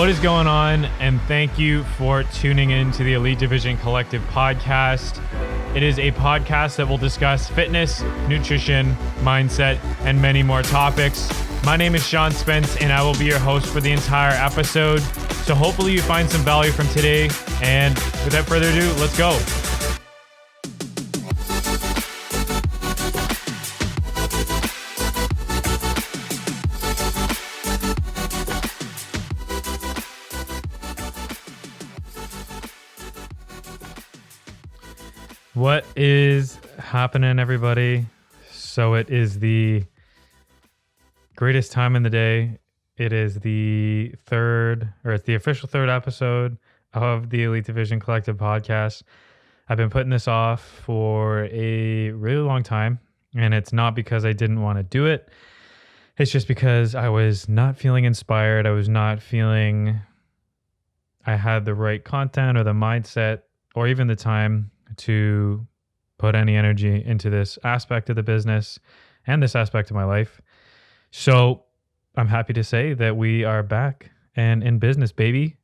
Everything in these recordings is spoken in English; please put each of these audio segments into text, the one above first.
What is going on? And thank you for tuning in to the Elite Division Collective podcast. It is a podcast that will discuss fitness, nutrition, mindset, and many more topics. My name is Sean Spence, and I will be your host for the entire episode. So hopefully you find some value from today. And without further ado, let's go. What is happening, everybody? So it is the greatest time in the day. It is the official third episode of the Elite Division Collective podcast. I've been putting this off for a really long time, and it's not because I didn't want to do it. It's just because I was not feeling inspired. I was not feeling I had the right content or the mindset or even the time to put any energy into this aspect of the business and this aspect of my life. So I'm happy to say that we are back and in business, baby.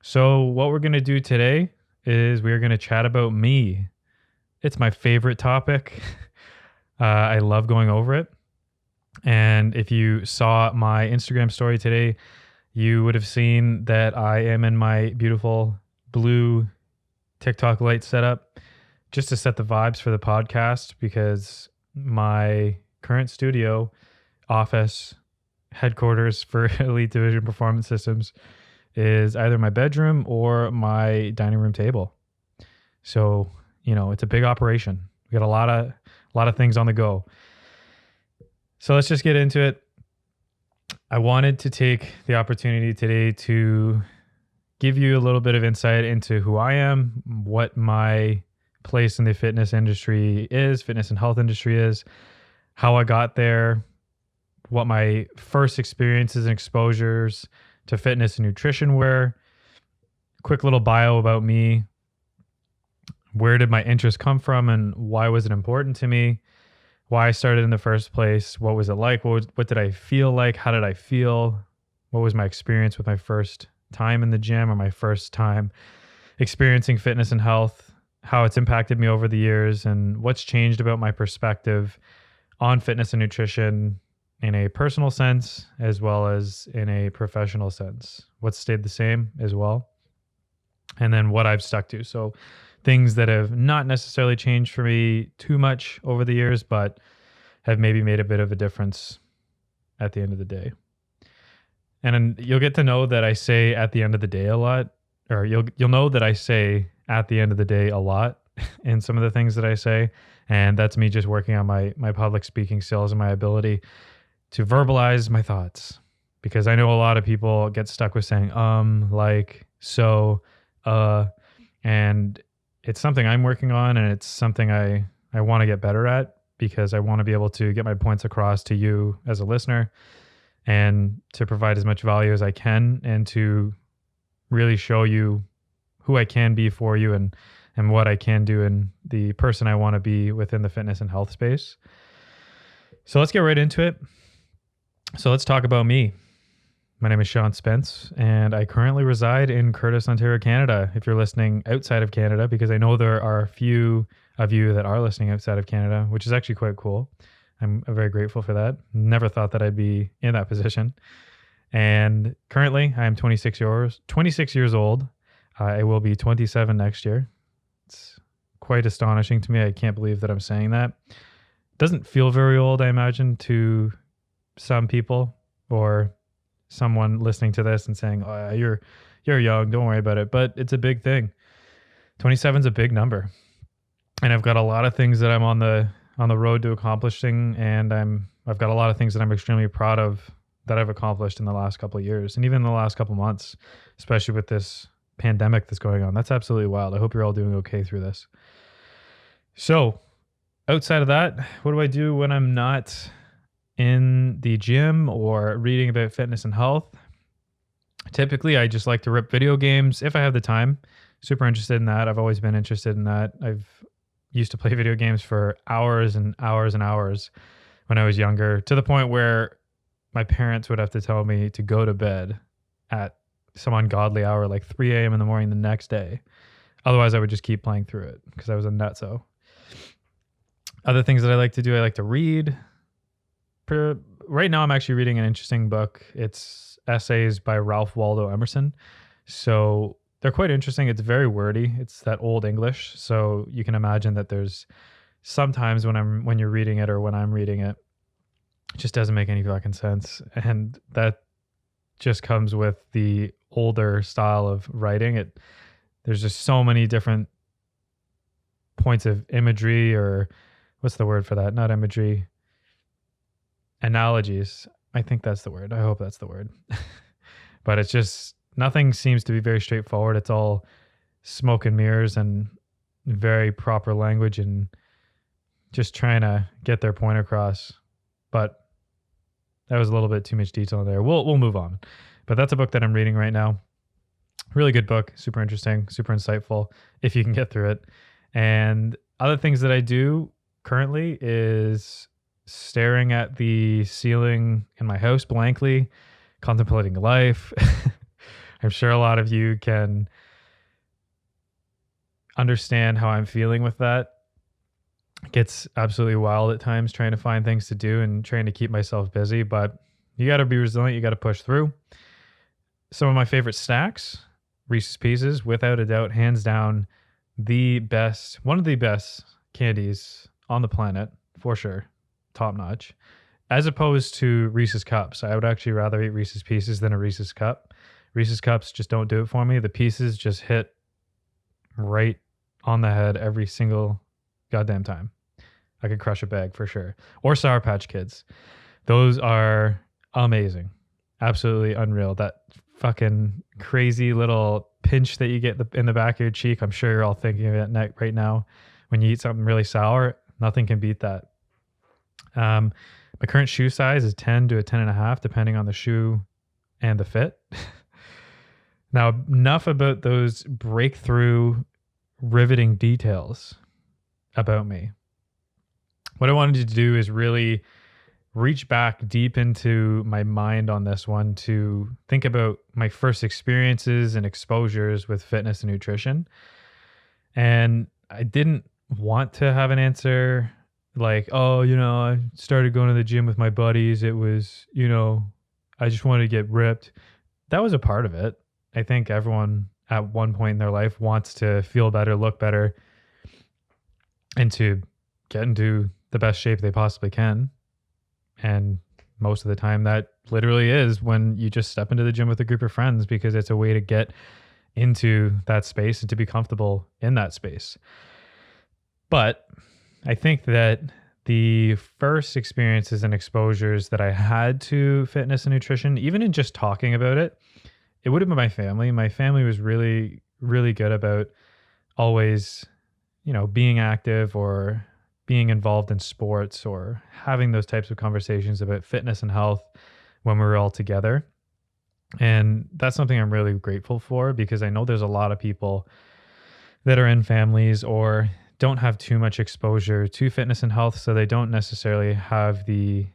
So what we're going to do today is we're going to chat about me. It's my favorite topic. I love going over it. And if you saw my Instagram story today, you would have seen that I am in my beautiful blue TikTok light setup just to set the vibes for the podcast, because my current studio, office, headquarters for Elite Division Performance Systems is either my bedroom or my dining room table. So, it's a big operation. We got a lot of things on the go. So let's just get into it. I wanted to take the opportunity today to give you a little bit of insight into who I am, what my place in the fitness and health industry is, how I got there, what my first experiences and exposures to fitness and nutrition were, quick little bio about me, where did my interest come from and why was it important to me, why I started in the first place, what was it like, what did I feel like, how did I feel, what was my experience with my first time in the gym or my first time experiencing fitness and health, how it's impacted me over the years, and what's changed about my perspective on fitness and nutrition in a personal sense as well as in a professional sense. What's stayed the same as well, and then what I've stuck to. So things that have not necessarily changed for me too much over the years, but have maybe made a bit of a difference at the end of the day. And you'll get to know that I say at the end of the day a lot, or you'll know that I say at the end of the day a lot in some of the things that I say. And that's me just working on my public speaking skills and my ability to verbalize my thoughts. Because I know a lot of people get stuck with saying, like, so, and it's something I'm working on, and it's something I want to get better at, because I want to be able to get my points across to you as a listener, and to provide as much value as I can, and to really show you who I can be for you and what I can do and the person I want to be within the fitness and health space. So let's get right into it. So let's talk about me. My name is Sean Spence, and I currently reside in Courtice, Ontario, Canada. If you're listening outside of Canada, because I know there are a few of you that are listening outside of Canada, which is actually quite cool. I'm very grateful for that. Never thought that I'd be in that position. And currently, I am 26 years old. I will be 27 next year. It's quite astonishing to me. I can't believe that I'm saying that. It doesn't feel very old, I imagine, to some people or someone listening to this and saying, "Oh, you're young, don't worry about it." But it's a big thing. 27 is a big number. And I've got a lot of things that I'm on the road to accomplishing, and I've got a lot of things that I'm extremely proud of that I've accomplished in the last couple of years, and even in the last couple of months, especially with this pandemic that's going on. That's absolutely wild. I hope you're all doing okay through this. So outside of that, what do I do when I'm not in the gym or reading about fitness and health? Typically, I just like to rip video games if I have the time. Super interested in that. I've always been interested in that. I've used to play video games for hours and hours and hours when I was younger, to the point where my parents would have to tell me to go to bed at some ungodly hour, like 3 a.m. in the morning the next day. Otherwise, I would just keep playing through it because I was a nutso. Other things that I like to do, I like to read. Right now, I'm actually reading an interesting book. It's essays by Ralph Waldo Emerson. So they're quite interesting. It's very wordy. It's that old English. So you can imagine that there's sometimes when you're reading it or when I'm reading it, it just doesn't make any fucking sense. And that just comes with the older style of writing. There's just so many different points of imagery, or what's the word for that? Not imagery. Analogies. I think that's the word. I hope that's the word. But it's just, nothing seems to be very straightforward. It's all smoke and mirrors and very proper language and just trying to get their point across. But that was a little bit too much detail there. We'll move on. But that's a book that I'm reading right now. Really good book, super interesting, super insightful if you can get through it. And other things that I do currently is staring at the ceiling in my house blankly, contemplating life. I'm sure a lot of you can understand how I'm feeling with that. It gets absolutely wild at times trying to find things to do and trying to keep myself busy, but you got to be resilient. You got to push through. Some of my favorite snacks, Reese's Pieces, without a doubt, hands down, one of the best candies on the planet, for sure. Top notch. As opposed to Reese's Cups. I would actually rather eat Reese's Pieces than a Reese's Cup. Reese's Cups just don't do it for me. The Pieces just hit right on the head every single goddamn time. I could crush a bag for sure. Or Sour Patch Kids. Those are amazing. Absolutely unreal. That fucking crazy little pinch that you get in the back of your cheek. I'm sure you're all thinking of it right now. When you eat something really sour, nothing can beat that. My current shoe size is 10 to a 10.5, depending on the shoe and the fit. Now, enough about those breakthrough, riveting details about me. What I wanted to do is really reach back deep into my mind on this one to think about my first experiences and exposures with fitness and nutrition. And I didn't want to have an answer like, oh, I started going to the gym with my buddies. It was, I just wanted to get ripped. That was a part of it. I think everyone at one point in their life wants to feel better, look better, and to get into the best shape they possibly can. And most of the time that literally is when you just step into the gym with a group of friends, because it's a way to get into that space and to be comfortable in that space. But I think that the first experiences and exposures that I had to fitness and nutrition, even in just talking about it, it would have been my family. My family was really, really good about always, being active or being involved in sports or having those types of conversations about fitness and health when we were all together. And that's something I'm really grateful for, because I know there's a lot of people that are in families or don't have too much exposure to fitness and health, so they don't necessarily have the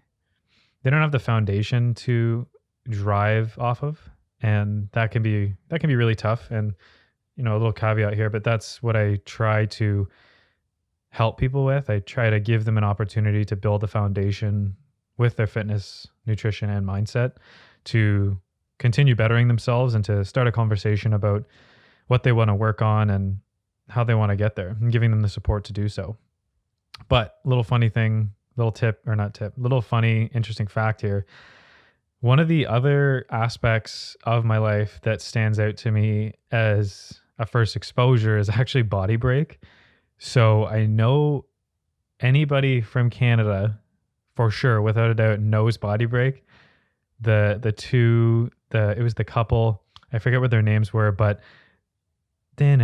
foundation to drive off of, and that can be really tough. And a little caveat here, but that's what I try to help people with. I try to give them an opportunity to build a foundation with their fitness, nutrition, and mindset to continue bettering themselves and to start a conversation about what they want to work on and how they want to get there, and giving them the support to do so. But little funny interesting fact here. One of the other aspects of my life that stands out to me as a first exposure is actually Body Break. So I know anybody from Canada for sure, without a doubt, knows Body Break. It was the couple, I forget what their names were, but like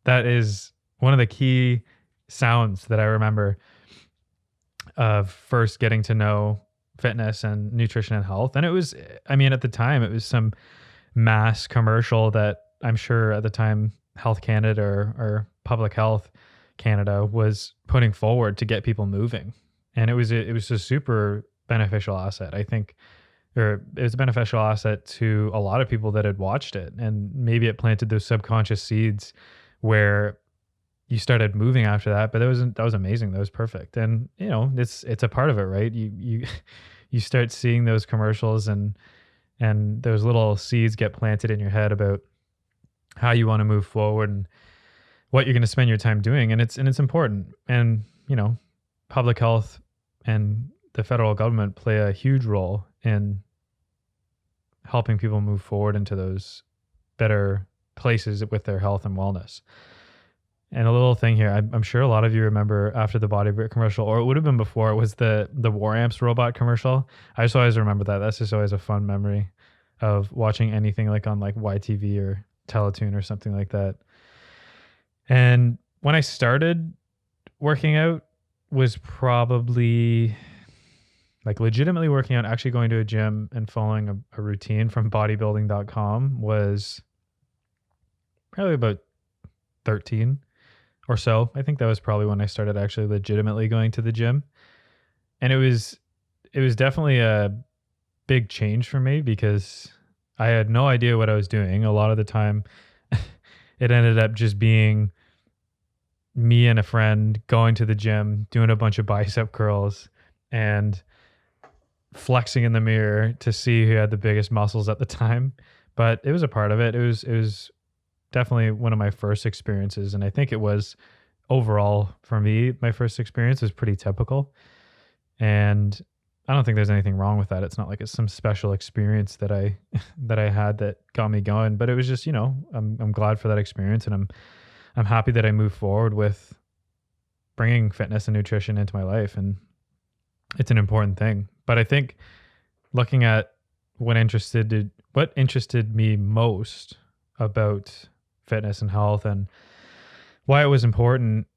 that is one of the key sounds that I remember of first getting to know fitness and nutrition and health. And it was, at the time, it was some mass commercial that I'm sure at the time Health Canada or Public Health Canada was putting forward to get people moving. And it was a super beneficial asset. I think or it was a beneficial asset to a lot of people that had watched it. And maybe it planted those subconscious seeds where you started moving after that. But that was amazing. That was perfect. And it's a part of it, right? You you start seeing those commercials, and those little seeds get planted in your head about how you want to move forward and what you're going to spend your time doing. And it's important. And public health and the federal government play a huge role in helping people move forward into those better places with their health and wellness. And a little thing here, I'm sure a lot of you remember after the Body Brick commercial, or it would have been before, it was the War Amps robot commercial. I just always remember that. That's just always a fun memory of watching anything like on like YTV or Teletoon or something like that. And when I started working out was probably like legitimately working out, actually going to a gym and following a routine from bodybuilding.com was probably about 13 or so. I think that was probably when I started actually legitimately going to the gym. And it was definitely a big change for me because I had no idea what I was doing. A lot of the time it ended up just being me and a friend going to the gym, doing a bunch of bicep curls and flexing in the mirror to see who had the biggest muscles at the time. But it was a part of it. It was definitely one of my first experiences. And I think it was overall for me, my first experience was pretty typical. And I don't think there's anything wrong with that. It's not like it's some special experience that I had that got me going, but it was just, I'm glad for that experience, and I'm happy that I moved forward with bringing fitness and nutrition into my life, and it's an important thing. But I think looking at what interested me most about fitness and health and why it was important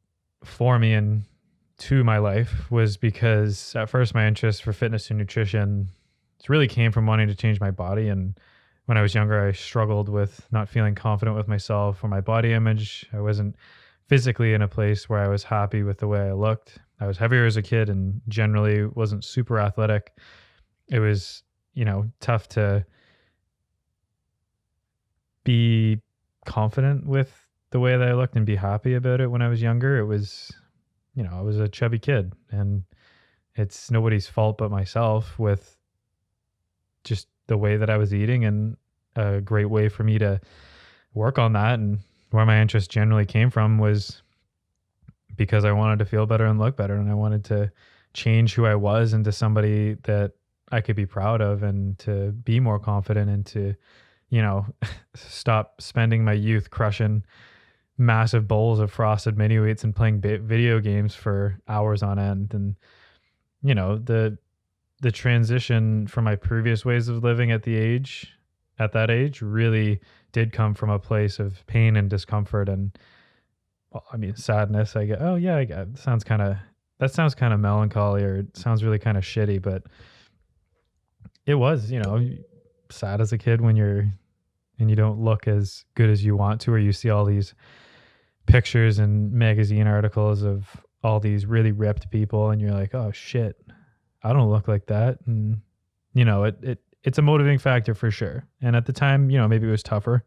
for me and to my life was because at first my interest for fitness and nutrition really came from wanting to change my body. And when I was younger, I struggled with not feeling confident with myself or my body image. I wasn't physically in a place where I was happy with the way I looked. I was heavier as a kid and generally wasn't super athletic. It was, tough to be confident with the way that I looked and be happy about it when I was younger. It was, I was a chubby kid, and it's nobody's fault but myself with just the way that I was eating. And a great way for me to work on that, and where my interest generally came from, was because I wanted to feel better and look better, and I wanted to change who I was into somebody that I could be proud of, and to be more confident, and to, stop spending my youth crushing massive bowls of frosted mini wheats and playing video games for hours on end. And, the transition from my previous ways of living at that age really did come from a place of pain and discomfort and, sadness. I get, that sounds kind of melancholy, or it sounds really kind of shitty, but it was, sad as a kid when you don't look as good as you want to, or you see all these pictures and magazine articles of all these really ripped people, and you're like, oh shit, I don't look like that. And it's a motivating factor for sure. And at the time, maybe it was tougher,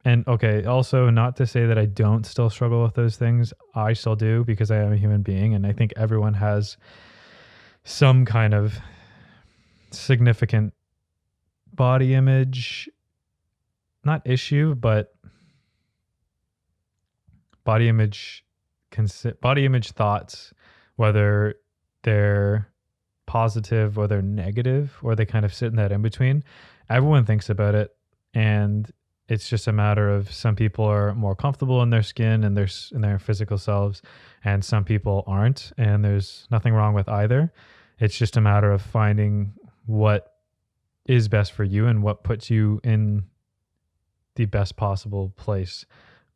and okay, also not to say that I don't still struggle with those things. I still do, because I am a human being, and I think everyone has some kind of significant body image, not issue, but body image thoughts, whether they're positive or they're negative, or they kind of sit in that in between. Everyone thinks about it, and it's just a matter of, some people are more comfortable in their skin and their physical selves, and some people aren't, and there's nothing wrong with either. It's just a matter of finding what is best for you and what puts you in the best possible place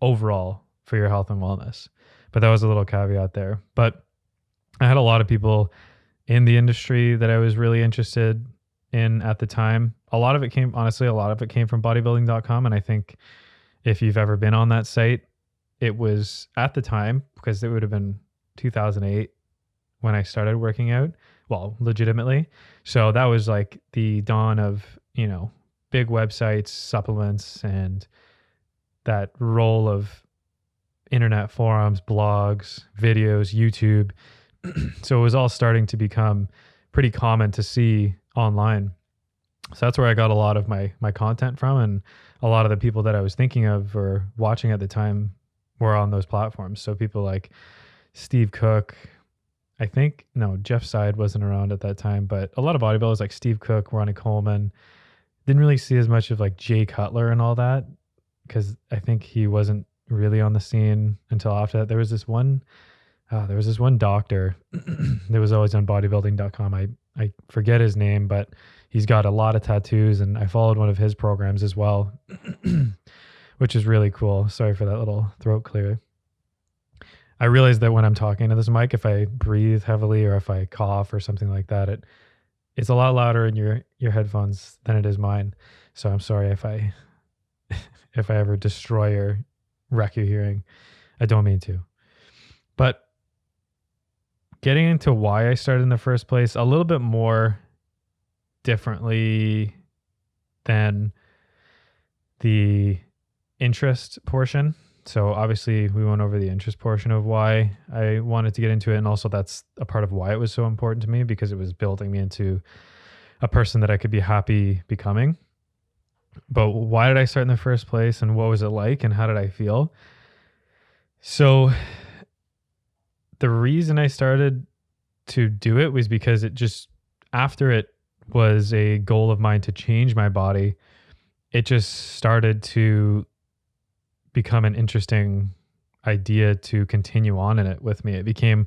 overall for your health and wellness. But that was a little caveat there. But I had a lot of people in the industry that I was really interested in at the time. A lot of it came from bodybuilding.com. And I think if you've ever been on that site, it was at the time, because it would have been 2008 when I started working out, well, legitimately. So that was like the dawn of, big websites, supplements, and that role of internet forums, blogs, videos, YouTube. So it was all starting to become pretty common to see online. So that's where I got a lot of my content from, and a lot of the people that I was thinking of or watching at the time were on those platforms. So people like Steve Cook, I think, no, Jeff Side wasn't around at that time, but a lot of bodybuilders like Steve Cook, Ronnie Coleman. Didn't really see as much of like Jay Cutler and all that, because I think he wasn't really on the scene until after that. There was this one doctor that was always on bodybuilding.com. I forget his name, but he's got a lot of tattoos, and I followed one of his programs as well, which is really cool. Sorry for that little throat clear. I realize that when I'm talking to this mic, if I breathe heavily or if I cough or something like that, it's a lot louder in your headphones than it is mine. So I'm sorry if I if I ever destroy or wreck your hearing. I don't mean to. But getting into why I started in the first place, a little bit more differently than the interest portion. So obviously we went over the interest portion of why I wanted to get into it. And also that's a part of why it was so important to me, because it was building me into a person that I could be happy becoming. But why did I start in the first place, and what was it like, and how did I feel? So the reason I started to do it was because after it was a goal of mine to change my body, it just started to become an interesting idea to continue on in it with me. It became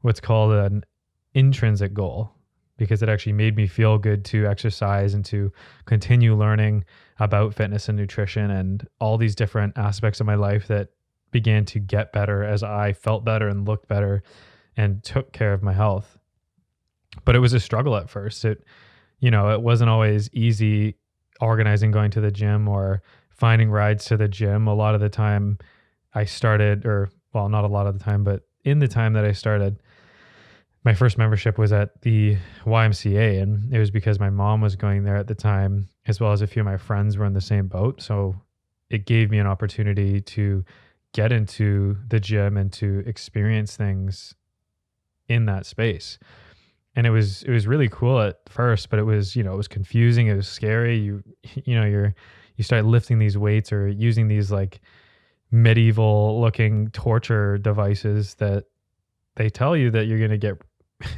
what's called an intrinsic goal, because it actually made me feel good to exercise and to continue learning about fitness and nutrition and all these different aspects of my life that began to get better as I felt better and looked better and took care of my health. But it was a struggle at first. It wasn't always easy organizing going to the gym or finding rides to the gym. A lot of the time I started, or well, not a lot of the time, but in the time that I started, my first membership was at the YMCA, and it was because my mom was going there at the time, as well as a few of my friends were in the same boat. So it gave me an opportunity to get into the gym and to experience things in that space. And it was really cool at first, but it was confusing. It was scary. You start lifting these weights or using these like medieval looking torture devices that they tell you that you're going to get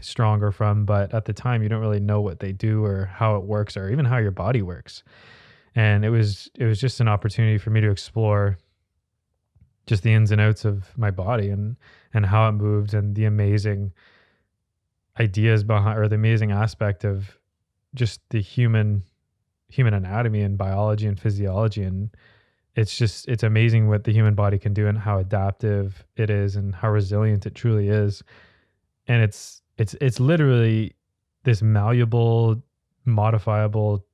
stronger from, but at the time you don't really know what they do or how it works or even how your body works. And it was just an opportunity for me to explore just the ins and outs of my body and how it moved, and the amazing ideas behind, or the amazing aspect of just the human anatomy and biology and physiology. And it's amazing what the human body can do and how adaptive it is and how resilient it truly is. And it's literally this malleable, modifiable,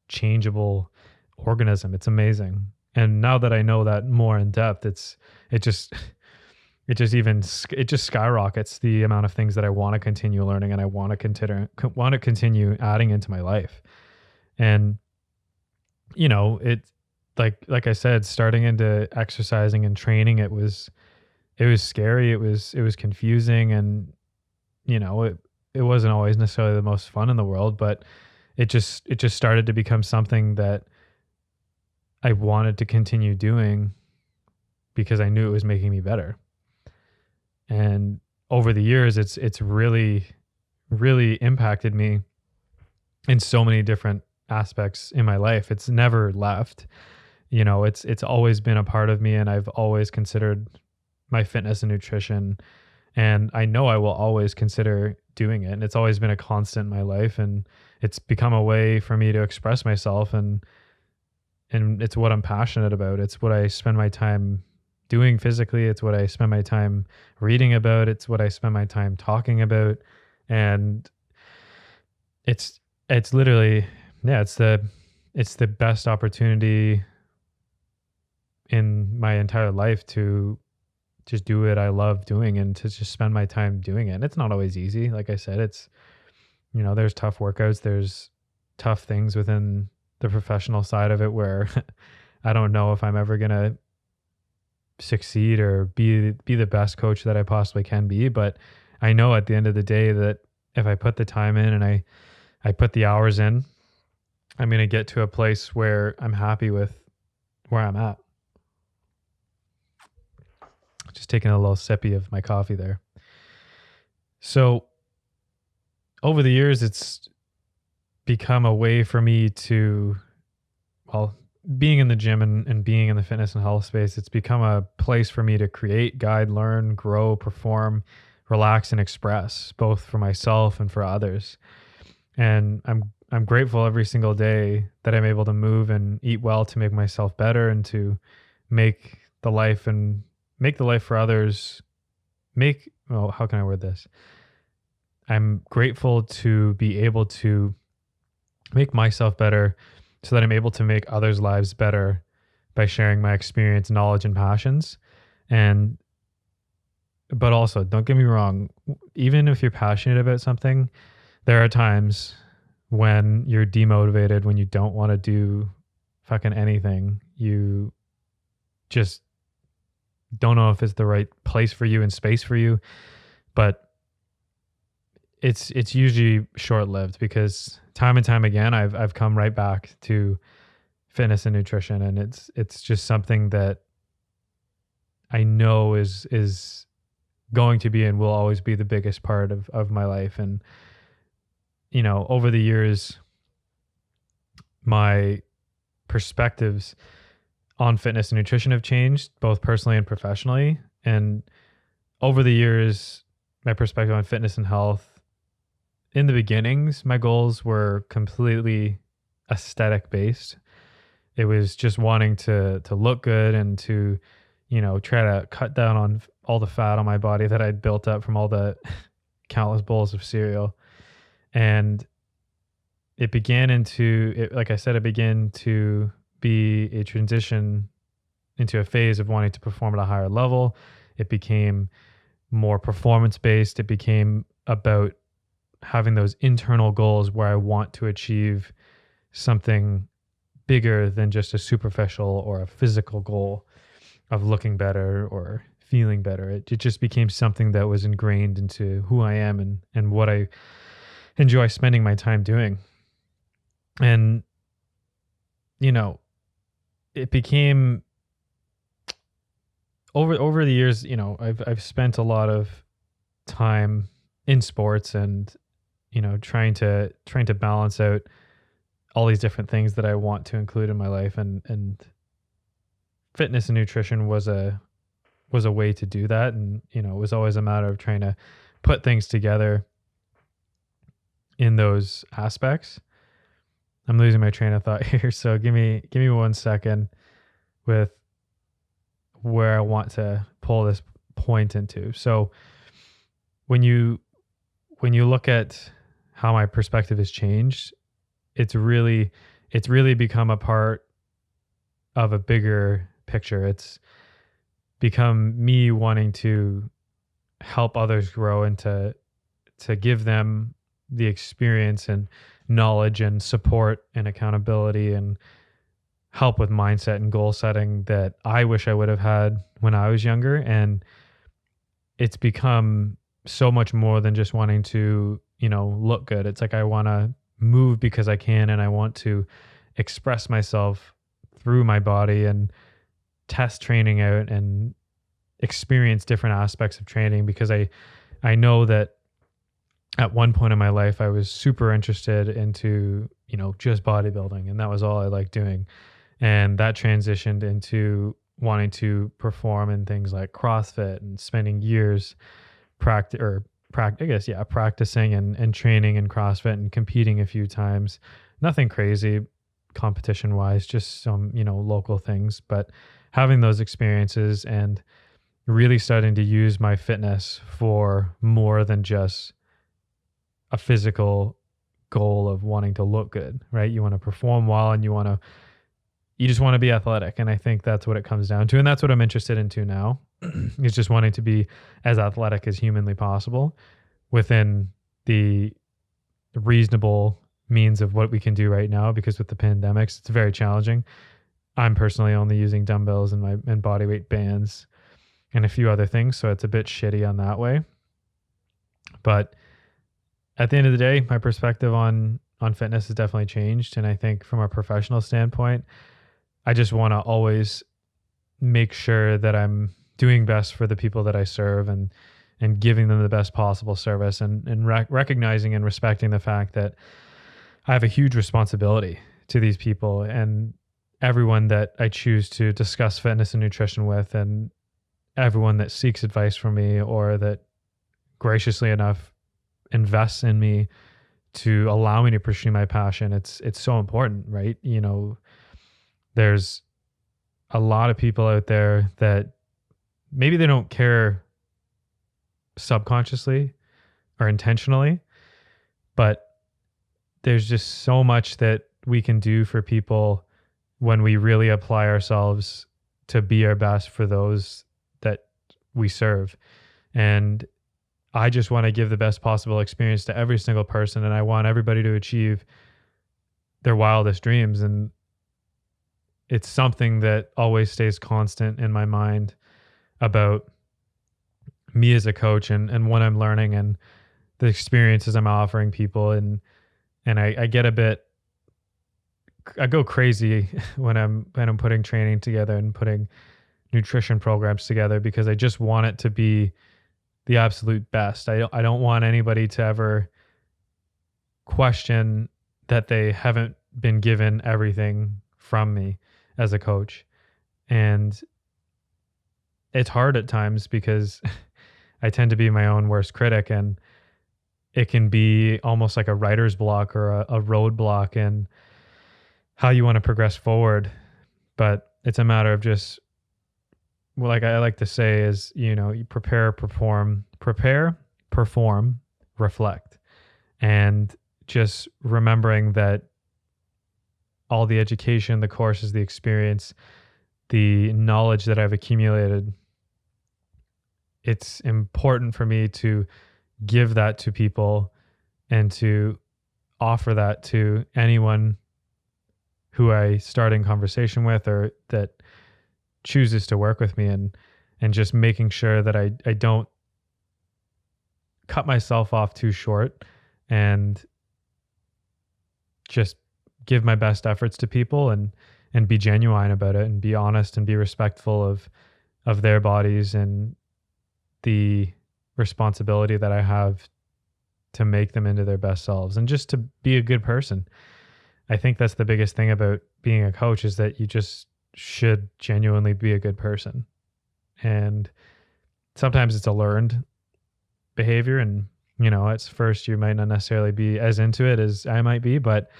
changeable organism. It's amazing. And now that I know that more in depth, it just skyrockets the amount of things that I want to continue learning and I want to continue adding into my life. And it, like I said, starting into exercising and training, it was scary. It was confusing, and it wasn't always necessarily the most fun in the world, but it just started to become something that I wanted to continue doing because I knew it was making me better. And over the years, it's really, really impacted me in so many different aspects in my life. It's never left. It's always been a part of me, and I've always considered my fitness and nutrition, and I know I will always consider doing it. And it's always been a constant in my life, and it's become a way for me to express myself, and it's what I'm passionate about. It's what I spend my time doing physically. It's what I spend my time reading about. It's what I spend my time talking about. And it's literally, yeah, it's the best opportunity in my entire life to just do what I love doing and to just spend my time doing it. And it's not always easy. Like I said, There's tough workouts, there's tough things within the professional side of it where I don't know if I'm ever going to succeed or be the best coach that I possibly can be, but I know at the end of the day that if I put the time in and I put the hours in, I'm going to get to a place where I'm happy with where I'm at. Just taking a little sippy of my coffee there. So over the years, it's become a way for me to, being in the gym and being in the fitness and health space, it's become a place for me to create, guide, learn, grow, perform, relax, and express, both for myself and for others. And I'm grateful every single day that I'm able to move and eat well to make myself better and to make the life for others. How can I word this? I'm grateful to be able to make myself better so that I'm able to make others' lives better by sharing my experience, knowledge, and passions. But also, don't get me wrong, even if you're passionate about something, there are times when you're demotivated, when you don't want to do fucking anything. You just don't know if it's the right place for you and space for you. But it's usually short-lived because time and time again, I've come right back to fitness and nutrition, and it's just something that I know is going to be and will always be the biggest part of my life. And over the years, my perspectives on fitness and nutrition have changed, both personally and professionally. And over the years, my perspective on fitness and health, in the beginnings, my goals were completely aesthetic based. It was just wanting to look good and to, try to cut down on all the fat on my body that I'd built up from all the countless bowls of cereal. And it began to be a transition into a phase of wanting to perform at a higher level. It became more performance based. It became about having those internal goals where I want to achieve something bigger than just a superficial or a physical goal of looking better or feeling better. It just became something that was ingrained into who I am and what I enjoy spending my time doing. And, it became over the years, I've spent a lot of time in sports and, trying to balance out all these different things that I want to include in my life, and fitness and nutrition was a way to do that. And, it was always a matter of trying to put things together in those aspects. I'm losing my train of thought here, so give me 1 second with where I want to pull this point into. So when you look at how my perspective has changed, it's really become a part of a bigger picture. It's become me wanting to help others grow and to give them the experience and knowledge and support and accountability and help with mindset and goal setting that I wish I would have had when I was younger. And it's become so much more than just wanting to, look good. It's like I want to move because I can, and I want to express myself through my body and test training out and experience different aspects of training, because I know that at one point in my life, I was super interested into, just bodybuilding, and that was all I liked doing. And that transitioned into wanting to perform in things like CrossFit and spending years practicing and training in CrossFit and competing a few times. Nothing crazy competition wise, just some, local things, but having those experiences and really starting to use my fitness for more than just a physical goal of wanting to look good, right? You want to perform well and you just want to be athletic. And I think that's what it comes down to. And that's what I'm interested into now is just wanting to be as athletic as humanly possible within the reasonable means of what we can do right now, because with the pandemics, it's very challenging. I'm personally only using dumbbells and body weight bands and a few other things, so it's a bit shitty on that way. But at the end of the day, my perspective on fitness has definitely changed, and I think from a professional standpoint, I just want to always make sure that I'm doing best for the people that I serve, and giving them the best possible service, and recognizing and respecting the fact that I have a huge responsibility to these people and everyone that I choose to discuss fitness and nutrition with, and everyone that seeks advice from me or that graciously enough invests in me to allow me to pursue my passion. It's so important, right? You know, there's a lot of people out there that maybe they don't care subconsciously or intentionally, but there's just so much that we can do for people when we really apply ourselves to be our best for those that we serve. And I just want to give the best possible experience to every single person, and I want everybody to achieve their wildest dreams. And it's something that always stays constant in my mind about me as a coach, and what I'm learning and the experiences I'm offering people. And I get I go crazy when I'm putting training together and putting nutrition programs together, because I just want it to be the absolute best. I don't want anybody to ever question that they haven't been given everything from me as a coach. And it's hard at times because I tend to be my own worst critic, and it can be almost like a writer's block or a roadblock in how you want to progress forward. But it's a matter of just, well, like I like to say is, you know, you prepare, perform, reflect. And just remembering that all the education, the courses, the experience, the knowledge that I've accumulated, it's important for me to give that to people and to offer that to anyone who I start in conversation with or that chooses to work with me, and just making sure that I don't cut myself off too short, and just give my best efforts to people, and be genuine about it, and be honest and be respectful of their bodies and the responsibility that I have to make them into their best selves, and just to be a good person. I think that's the biggest thing about being a coach, is that you just should genuinely be a good person. And sometimes it's a learned behavior, and you know, at first you might not necessarily be as into it as I might be, but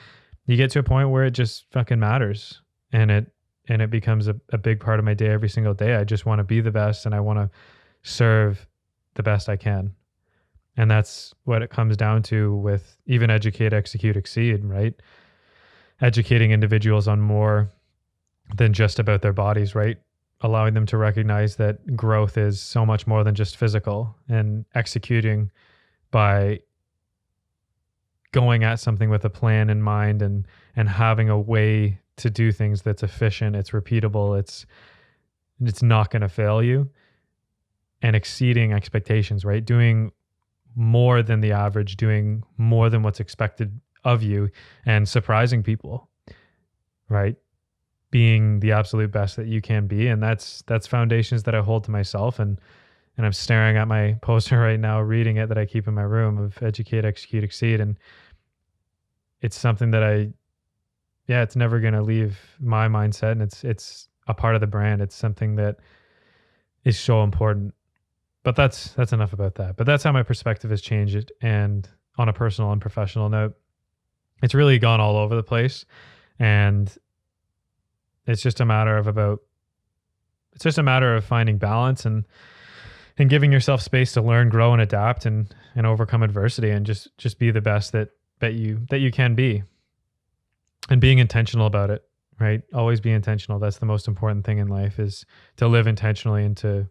you get to a point where it just fucking matters, and it becomes a big part of my day every single day. I just want to be the best, and I want to serve the best I can. And that's what it comes down to with even educate, execute, exceed, right? Educating individuals on more than just about their bodies, right? Allowing them to recognize that growth is so much more than just physical, and executing by going at something with a plan in mind, and having a way to do things that's efficient, it's repeatable, it's not going to fail you, and exceeding expectations, right? Doing more than the average, doing more than what's expected of you, and surprising people, right? Being the absolute best that you can be. And that's foundations that I hold to myself. And I'm staring at my poster right now, reading it, that I keep in my room, of educate, execute, exceed. And it's something that it's never going to leave my mindset. And it's a part of the brand. It's something that is so important. But that's enough about that. But that's how my perspective has changed. And on a personal and professional note, it's really gone all over the place. And it's just a matter of finding balance, and giving yourself space to learn, grow, and adapt, and overcome adversity, and just be the best that you can be, and being intentional about it, right? Always be intentional. That's the most important thing in life, is to live intentionally, and to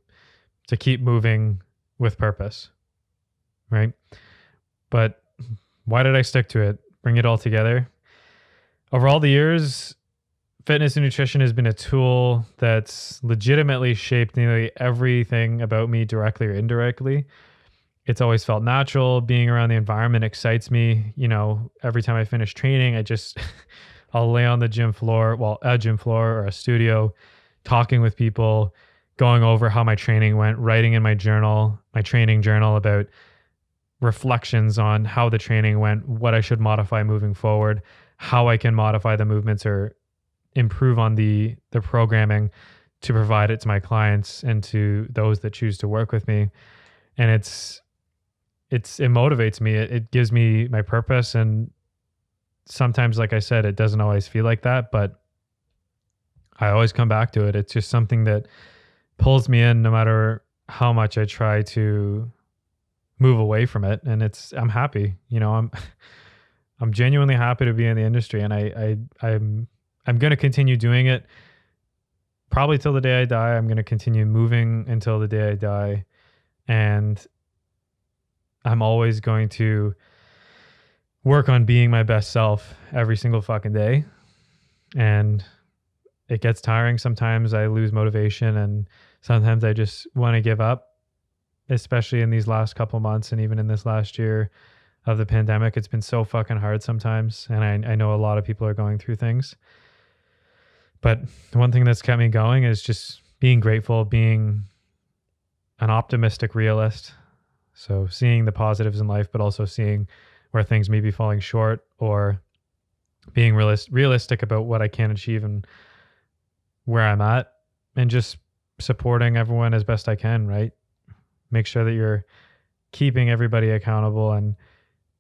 keep moving with purpose, right? But why did I stick to it? Bring it all together. Over all the years, fitness and nutrition has been a tool that's legitimately shaped nearly everything about me directly or indirectly. It's always felt natural. Being around the environment excites me. Every time I finish training, I'll lay on the gym floor, a gym floor or a studio, talking with people, going over how my training went, writing in my training journal about reflections on how the training went, what I should modify moving forward, how I can modify the movements or improve on the programming to provide it to my clients and to those that choose to work with me. And it motivates me. It gives me my purpose. And sometimes, like I said, it doesn't always feel like that, but I always come back to it. It's just something that pulls me in no matter how much I try to move away from it. And I'm happy, I'm genuinely happy to be in the industry, and I'm going to continue doing it probably till the day I die. I'm going to continue moving until the day I die. And I'm always going to work on being my best self every single fucking day. And it gets tiring. Sometimes I lose motivation, and sometimes I just want to give up, especially in these last couple months and even in this last year of the pandemic. It's been so fucking hard sometimes. And I know a lot of people are going through things. But the one thing that's kept me going is just being grateful, being an optimistic realist. So seeing the positives in life, but also seeing where things may be falling short, or being realistic about what I can achieve and where I'm at, and just supporting everyone as best I can, right? Make sure that you're keeping everybody accountable and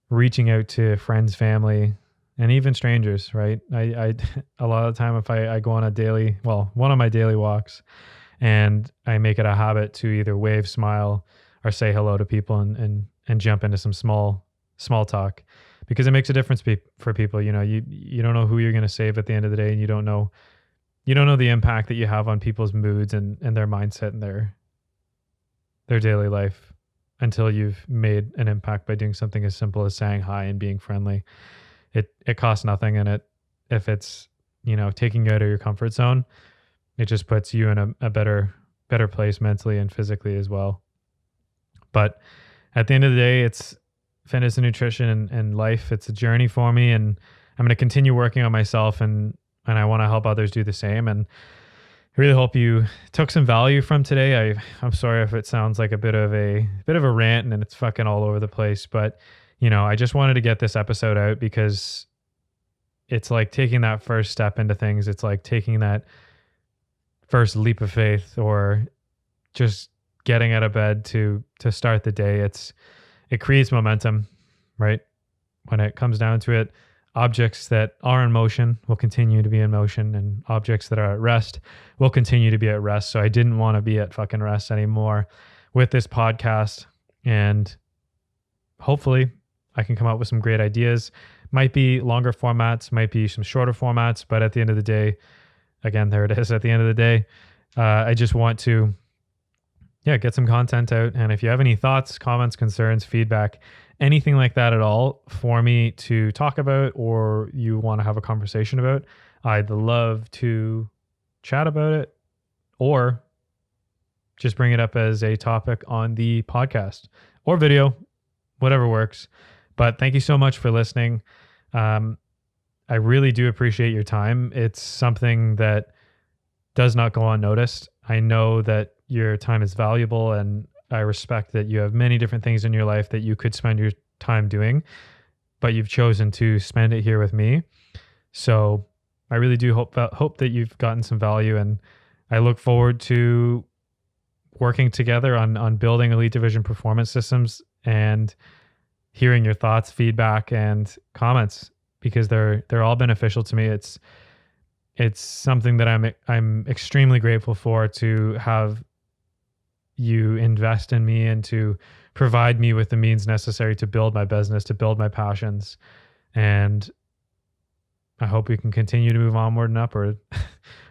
reaching out to friends, family, and even strangers, right? I a lot of the time, if I go on one of my daily walks, and I make it a habit to either wave, smile, or say hello to people and jump into some small talk, because it makes a difference for people. You don't know who you're going to save at the end of the day, and you don't know the impact that you have on people's moods and their mindset and their daily life until you've made an impact by doing something as simple as saying hi and being friendly. It costs nothing, and if it's taking you out of your comfort zone, it just puts you in a better place mentally and physically as well. But at the end of the day, it's fitness and nutrition and life. It's a journey for me, and I'm going to continue working on myself, and I want to help others do the same. And I really hope you took some value from today. I'm sorry if it sounds like a bit of a rant and it's fucking all over the place, but I just wanted to get this episode out because it's like taking that first step into things. It's like taking that first leap of faith, or just getting out of bed to start the day. It creates momentum, right? When it comes down to it, objects that are in motion will continue to be in motion, and objects that are at rest will continue to be at rest. So I didn't want to be at fucking rest anymore with this podcast, and hopefully I can come up with some great ideas. Might be longer formats, might be some shorter formats, but at the end of the day, again, there it is. At the end of the day, I just want to get some content out. And if you have any thoughts, comments, concerns, feedback, anything like that at all for me to talk about, or you want to have a conversation about, I'd love to chat about it, or just bring it up as a topic on the podcast or video, whatever works. But thank you so much for listening. I really do appreciate your time. It's something that does not go unnoticed. I know that your time is valuable, and I respect that you have many different things in your life that you could spend your time doing, but you've chosen to spend it here with me. So I really do hope that you've gotten some value, and I look forward to working together on building Elite Division performance systems and hearing your thoughts, feedback, and comments, because they're all beneficial to me. It's something that I'm extremely grateful for, to have you invest in me and to provide me with the means necessary to build my business, to build my passions. And I hope we can continue to move onward and upward.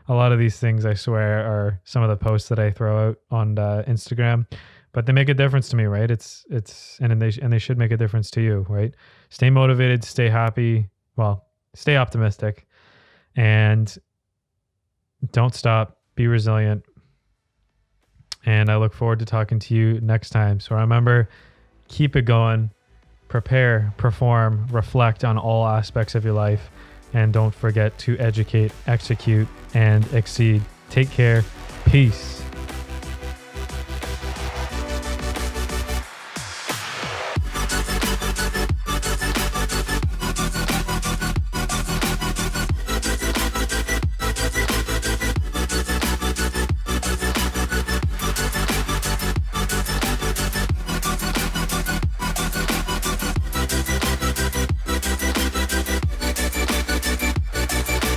A lot of these things, I swear, are some of the posts that I throw out on Instagram, but they make a difference to me, right? And they should make a difference to you, right? Stay motivated, stay happy, well, stay optimistic, and don't stop. Be resilient. And I look forward to talking to you next time. So remember, keep it going, prepare, perform, reflect on all aspects of your life, and don't forget to educate, execute, and exceed. Take care. Peace.